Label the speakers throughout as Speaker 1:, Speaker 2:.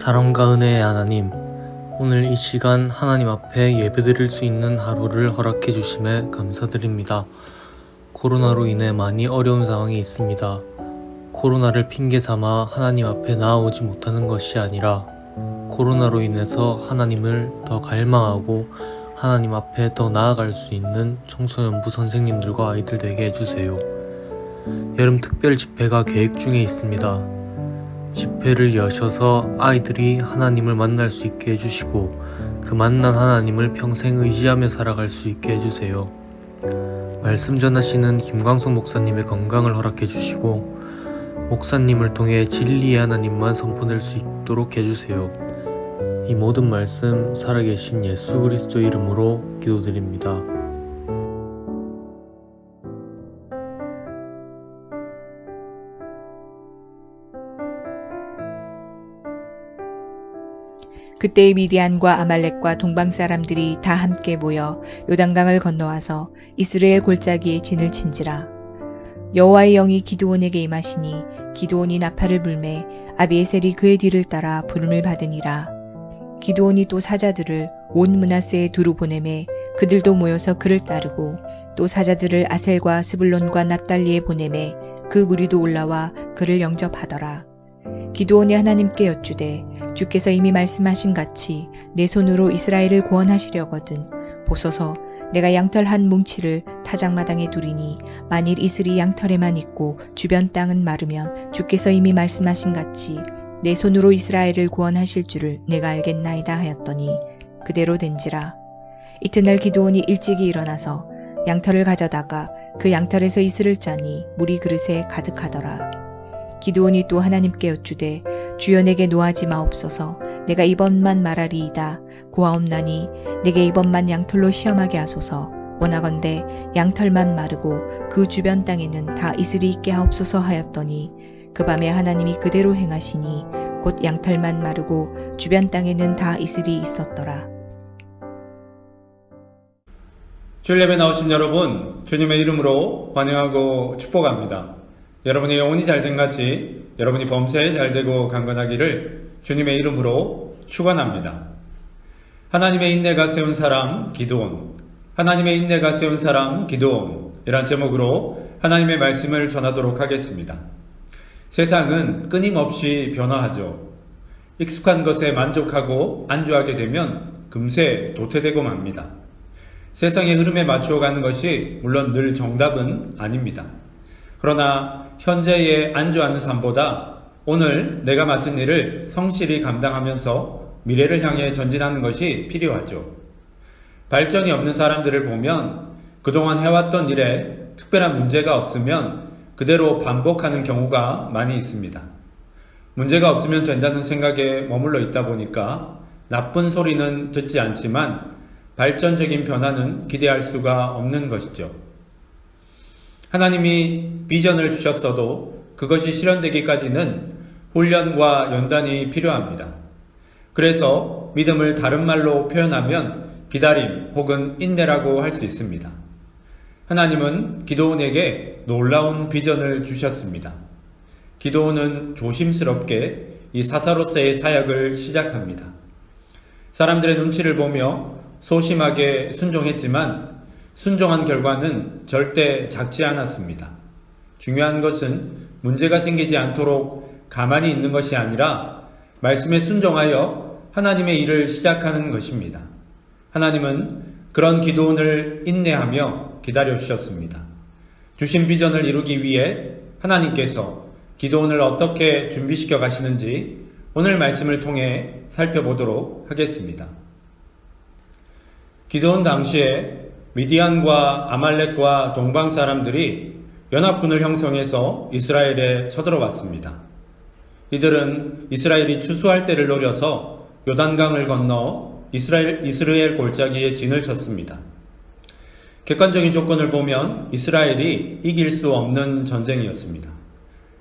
Speaker 1: 사랑과 은혜의 하나님, 오늘 이 시간 하나님 앞에 예배드릴 수 있는 하루를 허락해 주심에 감사드립니다. 코로나로 인해 많이 어려운 상황이 있습니다. 코로나를 핑계 삼아 하나님 앞에 나아오지 못하는 것이 아니라 코로나로 인해서 하나님을 더 갈망하고 하나님 앞에 더 나아갈 수 있는 청소년부 선생님들과 아이들 되게 해주세요. 여름 특별 집회가 계획 중에 있습니다. 집회를 여셔서 아이들이 하나님을 만날 수 있게 해주시고 그 만난 하나님을 평생 의지하며 살아갈 수 있게 해주세요. 말씀 전하시는 김광석 목사님의 건강을 허락해 주시고 목사님을 통해 진리의 하나님만 선포될 수 있도록 해주세요. 이 모든 말씀 살아계신 예수 그리스도의 이름으로 기도드립니다.
Speaker 2: 그때의 미디안과 아말렉과 동방 사람들이 다 함께 모여 요단강을 건너와서 이스라엘 골짜기에 진을 친지라. 여호와의 영이 기드온에게 임하시니 기드온이 나팔을 불매 아비에셀이 그의 뒤를 따라 부름을 받으니라. 기드온이 또 사자들을 온 므낫세에 두루 보내매 그들도 모여서 그를 따르고 또 사자들을 아셀과 스불론과 납달리에 보내매 그 무리도 올라와 그를 영접하더라. 기드온이 하나님께 여쭈되 주께서 이미 말씀하신 같이 내 손으로 이스라엘을 구원하시려거든 보소서 내가 양털 한 뭉치를 타작마당에 두리니 만일 이슬이 양털에만 있고 주변 땅은 마르면 주께서 이미 말씀하신 같이 내 손으로 이스라엘을 구원하실 줄을 내가 알겠나이다 하였더니 그대로 된지라. 이튿날 기드온이 일찍이 일어나서 양털을 가져다가 그 양털에서 이슬을 짜니 물이 그릇에 가득하더라. 기드온이 또 하나님께 여쭈되 주여 내게 노하지 마옵소서. 내가 이번만 말하리이다. 고하옵나니 내게 이번만 양털로 시험하게 하소서. 원하건대 양털만 마르고 그 주변 땅에는 다 이슬이 있게 하옵소서 하였더니 그 밤에 하나님이 그대로 행하시니 곧 양털만 마르고 주변 땅에는 다 이슬이 있었더라.
Speaker 3: 주일 예배 나오신 여러분, 주님의 이름으로 환영하고 축복합니다. 여러분의 영혼이 잘된 같이 여러분이 범사에 잘되고 강건하기를 주님의 이름으로 축원합니다. 하나님의 인내가 세운 사람 기드온, 하나님의 인내가 세운 사람 기드온 이란 제목으로 하나님의 말씀을 전하도록 하겠습니다. 세상은 끊임없이 변화하죠. 익숙한 것에 만족하고 안주하게 되면 금세 도태되고 맙니다. 세상의 흐름에 맞추어가는 것이 물론 늘 정답은 아닙니다. 그러나 현재에 안주하는 삶보다 오늘 내가 맡은 일을 성실히 감당하면서 미래를 향해 전진하는 것이 필요하죠. 발전이 없는 사람들을 보면 그동안 해왔던 일에 특별한 문제가 없으면 그대로 반복하는 경우가 많이 있습니다. 문제가 없으면 된다는 생각에 머물러 있다 보니까 나쁜 소리는 듣지 않지만 발전적인 변화는 기대할 수가 없는 것이죠. 하나님이 비전을 주셨어도 그것이 실현되기까지는 훈련과 연단이 필요합니다. 그래서 믿음을 다른 말로 표현하면 기다림 혹은 인내라고 할 수 있습니다. 하나님은 기드온에게 놀라운 비전을 주셨습니다. 기드온은 조심스럽게 이 사사로서의 사역을 시작합니다. 사람들의 눈치를 보며 소심하게 순종했지만 순종한 결과는 절대 작지 않았습니다. 중요한 것은 문제가 생기지 않도록 가만히 있는 것이 아니라 말씀에 순종하여 하나님의 일을 시작하는 것입니다. 하나님은 그런 기드온을 인내하며 기다려 주셨습니다. 주신 비전을 이루기 위해 하나님께서 기드온을 어떻게 준비시켜 가시는지 오늘 말씀을 통해 살펴보도록 하겠습니다. 기드온 당시에 미디안과 아말렉과 동방 사람들이 연합군을 형성해서 이스라엘에 쳐들어왔습니다. 이들은 이스라엘이 추수할 때를 노려서 요단강을 건너 이스라엘 골짜기에 진을 쳤습니다. 객관적인 조건을 보면 이스라엘이 이길 수 없는 전쟁이었습니다.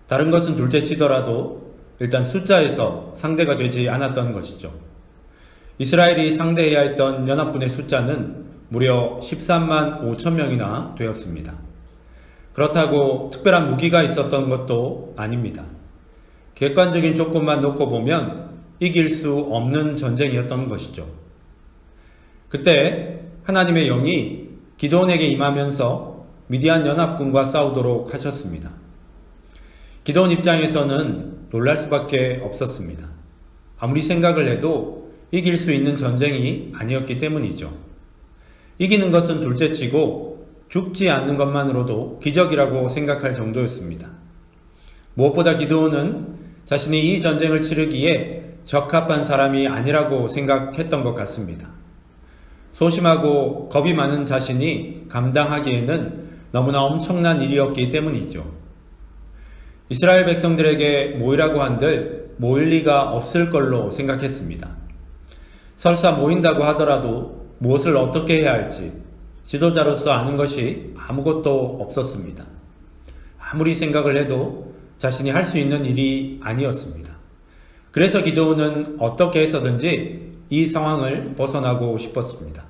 Speaker 3: 다른 것은 둘째치더라도 일단 숫자에서 상대가 되지 않았던 것이죠. 이스라엘이 상대해야 했던 연합군의 숫자는 무려 13만 5천 명이나 되었습니다. 그렇다고 특별한 무기가 있었던 것도 아닙니다. 객관적인 조건만 놓고 보면 이길 수 없는 전쟁이었던 것이죠. 그때 하나님의 영이 기드온에게 임하면서 미디안 연합군과 싸우도록 하셨습니다. 기드온 입장에서는 놀랄 수밖에 없었습니다. 아무리 생각을 해도 이길 수 있는 전쟁이 아니었기 때문이죠. 이기는 것은 둘째치고 죽지 않는 것만으로도 기적이라고 생각할 정도였습니다. 무엇보다 기드온은 자신이 이 전쟁을 치르기에 적합한 사람이 아니라고 생각했던 것 같습니다. 소심하고 겁이 많은 자신이 감당하기에는 너무나 엄청난 일이었기 때문이죠. 이스라엘 백성들에게 모이라고 한들 모일 리가 없을 걸로 생각했습니다. 설사 모인다고 하더라도 무엇을 어떻게 해야 할지 지도자로서 아는 것이 아무것도 없었습니다. 아무리 생각을 해도 자신이 할 수 있는 일이 아니었습니다. 그래서 기드온은 어떻게 해서든지 이 상황을 벗어나고 싶었습니다.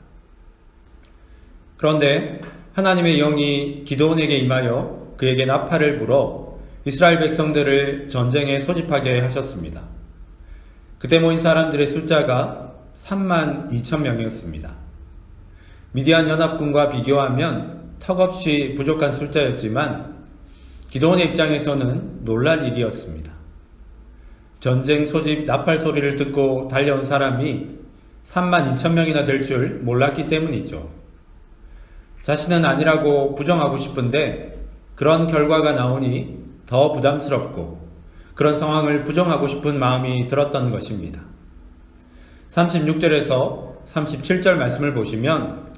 Speaker 3: 그런데 하나님의 영이 기드온에게 임하여 그에게 나팔을 불어 이스라엘 백성들을 전쟁에 소집하게 하셨습니다. 그때 모인 사람들의 숫자가 32,000명이었습니다. 미디안 연합군과 비교하면 턱없이 부족한 숫자였지만 기드온의 입장에서는 놀랄 일이었습니다. 전쟁 소집 나팔 소리를 듣고 달려온 사람이 32,000명이나 될 줄 몰랐기 때문이죠. 자신은 아니라고 부정하고 싶은데 그런 결과가 나오니 더 부담스럽고 그런 상황을 부정하고 싶은 마음이 들었던 것입니다. 36절에서 37절 말씀을 보시면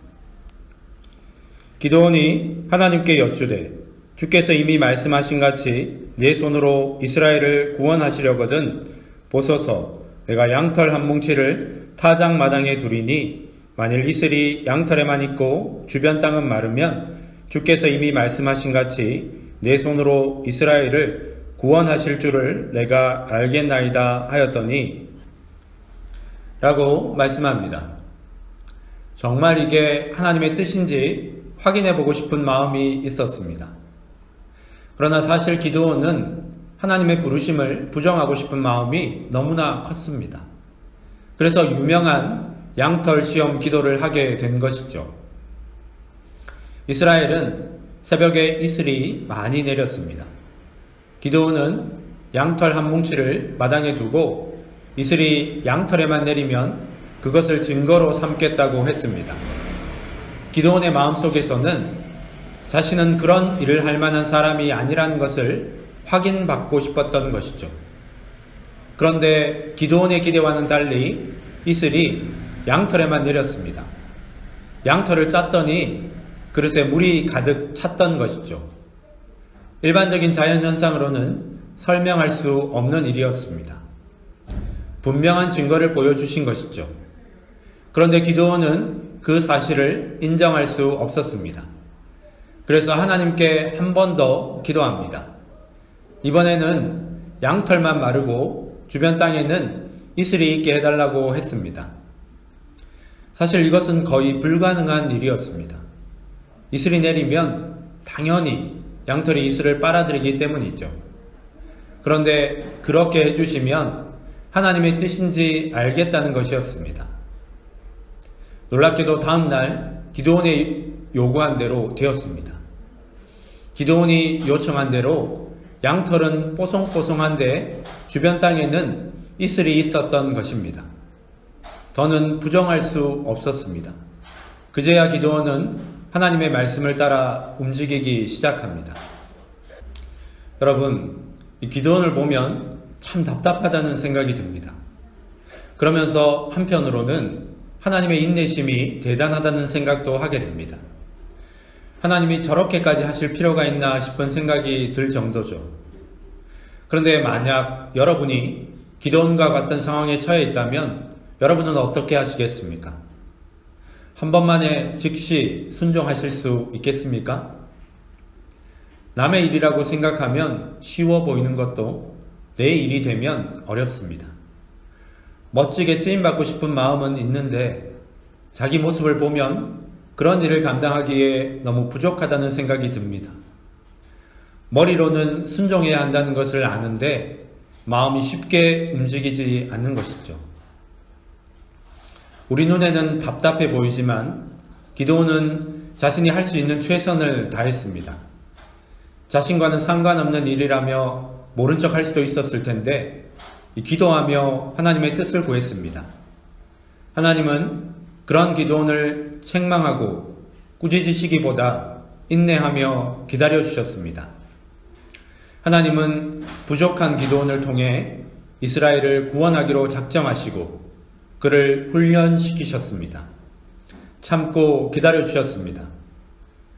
Speaker 3: 기드온이 하나님께 여쭈되 주께서 이미 말씀하신 같이 내 손으로 이스라엘을 구원하시려거든 보소서 내가 양털 한 뭉치를 타작 마당에 두리니 만일 이슬이 양털에만 있고 주변 땅은 마르면 주께서 이미 말씀하신 같이 내 손으로 이스라엘을 구원하실 줄을 내가 알겠나이다 하였더니 라고 말씀합니다. 정말 이게 하나님의 뜻인지 확인해 보고 싶은 마음이 있었습니다. 그러나 사실 기드온은 하나님의 부르심을 부정하고 싶은 마음이 너무나 컸습니다. 그래서 유명한 양털 시험 기도를 하게 된 것이죠. 이스라엘은 새벽에 이슬이 많이 내렸습니다. 기드온은 양털 한 뭉치를 마당에 두고 이슬이 양털에만 내리면 그것을 증거로 삼겠다고 했습니다. 기드온의 마음속에서는 자신은 그런 일을 할 만한 사람이 아니라는 것을 확인받고 싶었던 것이죠. 그런데 기드온의 기대와는 달리 이슬이 양털에만 내렸습니다. 양털을 짰더니 그릇에 물이 가득 찼던 것이죠. 일반적인 자연현상으로는 설명할 수 없는 일이었습니다. 분명한 증거를 보여주신 것이죠. 그런데 기드온은 그 사실을 인정할 수 없었습니다. 그래서 하나님께 한 번 더 기도합니다. 이번에는 양털만 마르고 주변 땅에는 이슬이 있게 해달라고 했습니다. 사실 이것은 거의 불가능한 일이었습니다. 이슬이 내리면 당연히 양털이 이슬을 빨아들이기 때문이죠. 그런데 그렇게 해주시면 하나님의 뜻인지 알겠다는 것이었습니다. 놀랍게도 다음날 기드온의 요구한 대로 되었습니다. 기드온이 요청한 대로 양털은 뽀송뽀송한데 주변 땅에는 이슬이 있었던 것입니다. 더는 부정할 수 없었습니다. 그제야 기드온은 하나님의 말씀을 따라 움직이기 시작합니다. 여러분, 이 기드온을 보면 참 답답하다는 생각이 듭니다. 그러면서 한편으로는 하나님의 인내심이 대단하다는 생각도 하게 됩니다. 하나님이 저렇게까지 하실 필요가 있나 싶은 생각이 들 정도죠. 그런데 만약 여러분이 기드온과 같은 상황에 처해 있다면 여러분은 어떻게 하시겠습니까? 한 번만에 즉시 순종하실 수 있겠습니까? 남의 일이라고 생각하면 쉬워 보이는 것도 내 일이 되면 어렵습니다. 멋지게 쓰임받고 싶은 마음은 있는데 자기 모습을 보면 그런 일을 감당하기에 너무 부족하다는 생각이 듭니다. 머리로는 순종해야 한다는 것을 아는데 마음이 쉽게 움직이지 않는 것이죠. 우리 눈에는 답답해 보이지만 기드온은 자신이 할 수 있는 최선을 다했습니다. 자신과는 상관없는 일이라며 모른 척 할 수도 있었을 텐데 기도하며 하나님의 뜻을 구했습니다. 하나님은 그런 기드온을 책망하고 꾸짖으시기보다 인내하며 기다려주셨습니다. 하나님은 부족한 기드온을 통해 이스라엘을 구원하기로 작정하시고 그를 훈련시키셨습니다. 참고 기다려주셨습니다.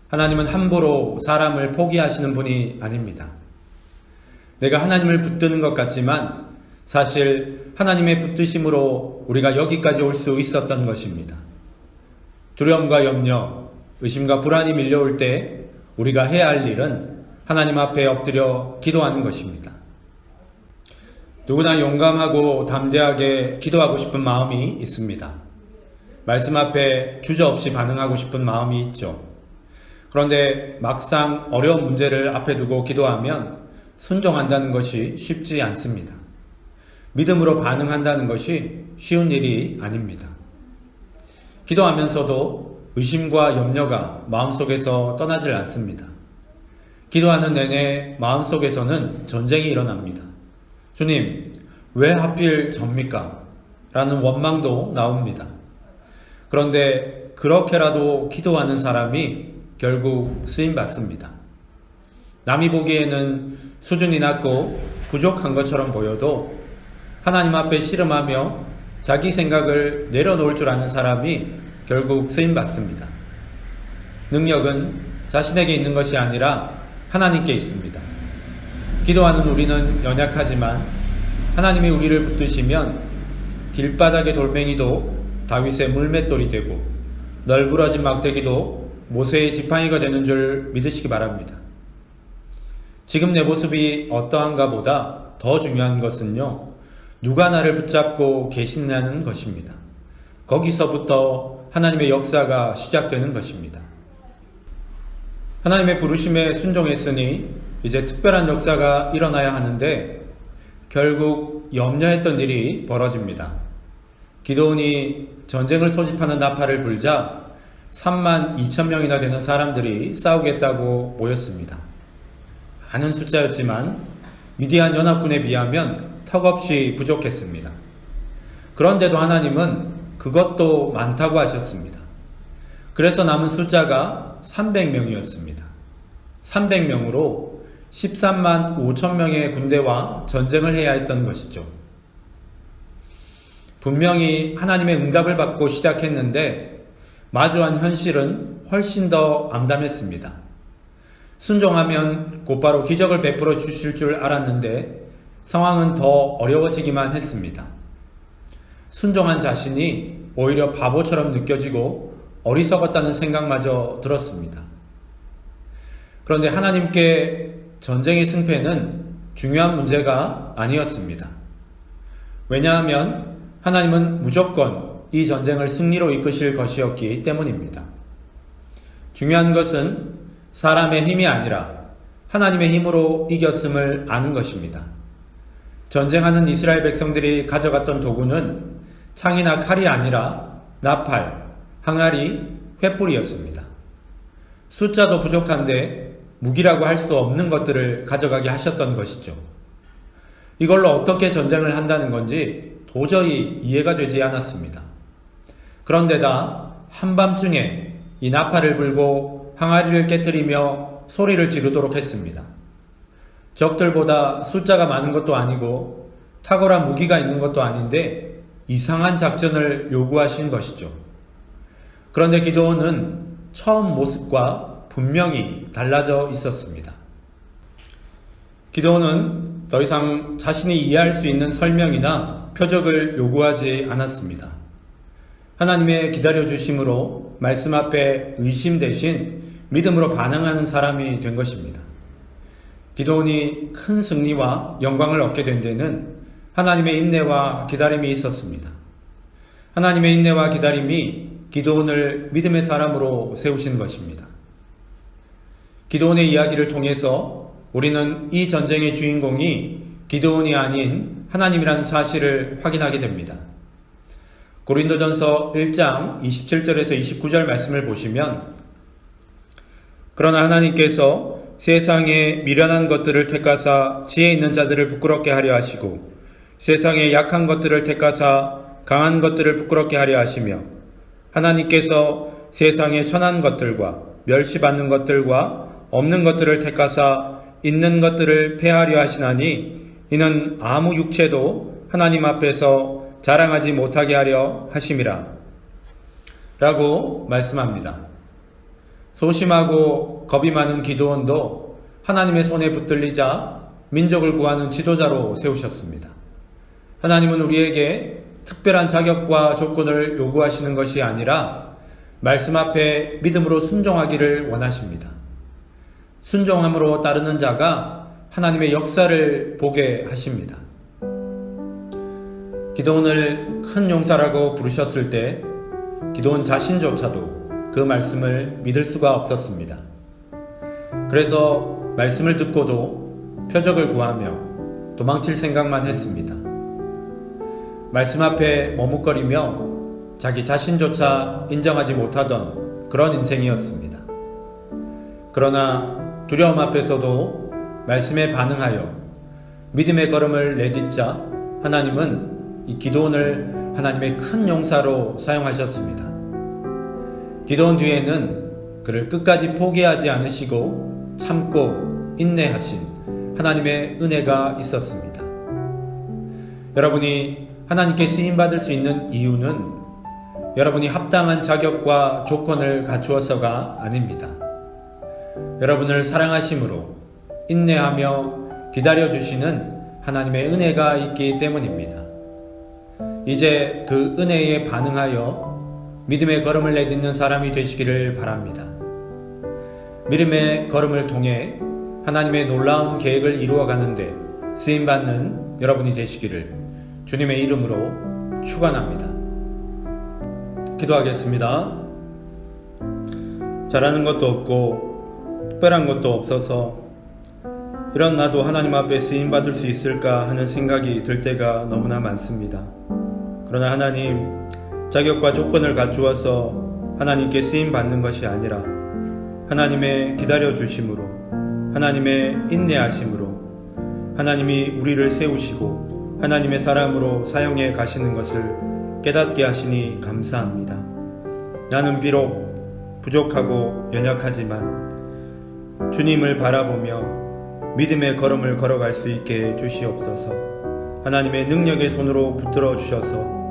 Speaker 3: 하나님은 함부로 사람을 포기하시는 분이 아닙니다. 내가 하나님을 붙드는 것 같지만 사실 하나님의 붙드심으로 우리가 여기까지 올 수 있었던 것입니다. 두려움과 염려, 의심과 불안이 밀려올 때 우리가 해야 할 일은 하나님 앞에 엎드려 기도하는 것입니다. 누구나 용감하고 담대하게 기도하고 싶은 마음이 있습니다. 말씀 앞에 주저없이 반응하고 싶은 마음이 있죠. 그런데 막상 어려운 문제를 앞에 두고 기도하면 순종한다는 것이 쉽지 않습니다. 믿음으로 반응한다는 것이 쉬운 일이 아닙니다. 기도하면서도 의심과 염려가 마음속에서 떠나질 않습니다. 기도하는 내내 마음속에서는 전쟁이 일어납니다. 주님, 왜 하필 접니까? 라는 원망도 나옵니다. 그런데 그렇게라도 기도하는 사람이 결국 쓰임받습니다. 남이 보기에는 수준이 낮고 부족한 것처럼 보여도 하나님 앞에 씨름하며 자기 생각을 내려놓을 줄 아는 사람이 결국 쓰임받습니다. 능력은 자신에게 있는 것이 아니라 하나님께 있습니다. 기도하는 우리는 연약하지만 하나님이 우리를 붙드시면 길바닥의 돌멩이도 다윗의 물맷돌이 되고 널브러진 막대기도 모세의 지팡이가 되는 줄 믿으시기 바랍니다. 지금 내 모습이 어떠한가 보다 더 중요한 것은요, 누가 나를 붙잡고 계시냐는 것입니다. 거기서부터 하나님의 역사가 시작되는 것입니다. 하나님의 부르심에 순종했으니 이제 특별한 역사가 일어나야 하는데 결국 염려했던 일이 벌어집니다. 기드온이 전쟁을 소집하는 나팔을 불자 3만 2천 명이나 되는 사람들이 싸우겠다고 모였습니다. 많은 숫자였지만 미디안 연합군에 비하면 턱없이 부족했습니다. 그런데도 하나님은 그것도 많다고 하셨습니다. 그래서 남은 숫자가 300명이었습니다. 300명으로 13만 5천 명의 군대와 전쟁을 해야 했던 것이죠. 분명히 하나님의 응답을 받고 시작했는데 마주한 현실은 훨씬 더 암담했습니다. 순종하면 곧바로 기적을 베풀어 주실 줄 알았는데 상황은 더 어려워지기만 했습니다. 순종한 자신이 오히려 바보처럼 느껴지고 어리석었다는 생각마저 들었습니다. 그런데 하나님께 전쟁의 승패는 중요한 문제가 아니었습니다. 왜냐하면 하나님은 무조건 이 전쟁을 승리로 이끄실 것이었기 때문입니다. 중요한 것은 사람의 힘이 아니라 하나님의 힘으로 이겼음을 아는 것입니다. 전쟁하는 이스라엘 백성들이 가져갔던 도구는 창이나 칼이 아니라 나팔, 항아리, 횃불이었습니다. 숫자도 부족한데 무기라고 할 수 없는 것들을 가져가게 하셨던 것이죠. 이걸로 어떻게 전쟁을 한다는 건지 도저히 이해가 되지 않았습니다. 그런데다 한밤중에 이 나팔을 불고 항아리를 깨뜨리며 소리를 지르도록 했습니다. 적들보다 숫자가 많은 것도 아니고 탁월한 무기가 있는 것도 아닌데 이상한 작전을 요구하신 것이죠. 그런데 기드온은 처음 모습과 분명히 달라져 있었습니다. 기드온은 더 이상 자신이 이해할 수 있는 설명이나 표적을 요구하지 않았습니다. 하나님의 기다려주심으로 말씀 앞에 의심 대신 믿음으로 반응하는 사람이 된 것입니다. 기드온이 큰 승리와 영광을 얻게 된 데는 하나님의 인내와 기다림이 있었습니다. 하나님의 인내와 기다림이 기드온을 믿음의 사람으로 세우신 것입니다. 기드온의 이야기를 통해서 우리는 이 전쟁의 주인공이 기드온이 아닌 하나님이라는 사실을 확인하게 됩니다. 고린도전서 1장 27절에서 29절 말씀을 보시면, 그러나 하나님께서 세상에 미련한 것들을 택하사 지혜 있는 자들을 부끄럽게 하려 하시고 세상에 약한 것들을 택하사 강한 것들을 부끄럽게 하려 하시며 하나님께서 세상에 천한 것들과 멸시받는 것들과 없는 것들을 택하사 있는 것들을 폐하려 하시나니 이는 아무 육체도 하나님 앞에서 자랑하지 못하게 하려 하심이라 라고 말씀합니다. 소심하고 겁이 많은 기드온도 하나님의 손에 붙들리자 민족을 구하는 지도자로 세우셨습니다. 하나님은 우리에게 특별한 자격과 조건을 요구하시는 것이 아니라 말씀 앞에 믿음으로 순종하기를 원하십니다. 순종함으로 따르는 자가 하나님의 역사를 보게 하십니다. 기드온을 큰 용사라고 부르셨을 때 기드온 자신조차도 그 말씀을 믿을 수가 없었습니다. 그래서 말씀을 듣고도 표적을 구하며 도망칠 생각만 했습니다. 말씀 앞에 머뭇거리며 자기 자신조차 인정하지 못하던 그런 인생이었습니다. 그러나 두려움 앞에서도 말씀에 반응하여 믿음의 걸음을 내딛자 하나님은 이 기드온을 하나님의 큰 용사로 사용하셨습니다. 기드온 뒤에는 그를 끝까지 포기하지 않으시고 참고 인내하신 하나님의 은혜가 있었습니다. 여러분이 하나님께 쓰임받을 수 있는 이유는 여러분이 합당한 자격과 조건을 갖추어서가 아닙니다. 여러분을 사랑하심으로 인내하며 기다려주시는 하나님의 은혜가 있기 때문입니다. 이제 그 은혜에 반응하여 믿음의 걸음을 내딛는 사람이 되시기를 바랍니다. 믿음의 걸음을 통해 하나님의 놀라운 계획을 이루어가는데 쓰임받는 여러분이 되시기를 주님의 이름으로 축원합니다. 기도하겠습니다. 잘하는 것도 없고 특별한 것도 없어서 이런 나도 하나님 앞에 쓰임받을 수 있을까 하는 생각이 들 때가 너무나 많습니다. 그러나 하나님, 자격과 조건을 갖추어서 하나님께 쓰임받는 것이 아니라 하나님의 기다려주심으로, 하나님의 인내하심으로 하나님이 우리를 세우시고 하나님의 사람으로 사용해 가시는 것을 깨닫게 하시니 감사합니다. 나는 비록 부족하고 연약하지만 주님을 바라보며 믿음의 걸음을 걸어갈 수 있게 해 주시옵소서. 하나님의 능력의 손으로 붙들어 주셔서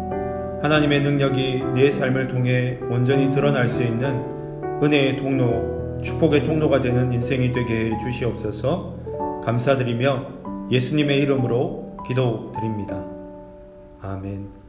Speaker 3: 하나님의 능력이 내 삶을 통해 온전히 드러날 수 있는 은혜의 통로, 축복의 통로가 되는 인생이 되게 해 주시옵소서. 감사드리며 예수님의 이름으로 기도드립니다. 아멘.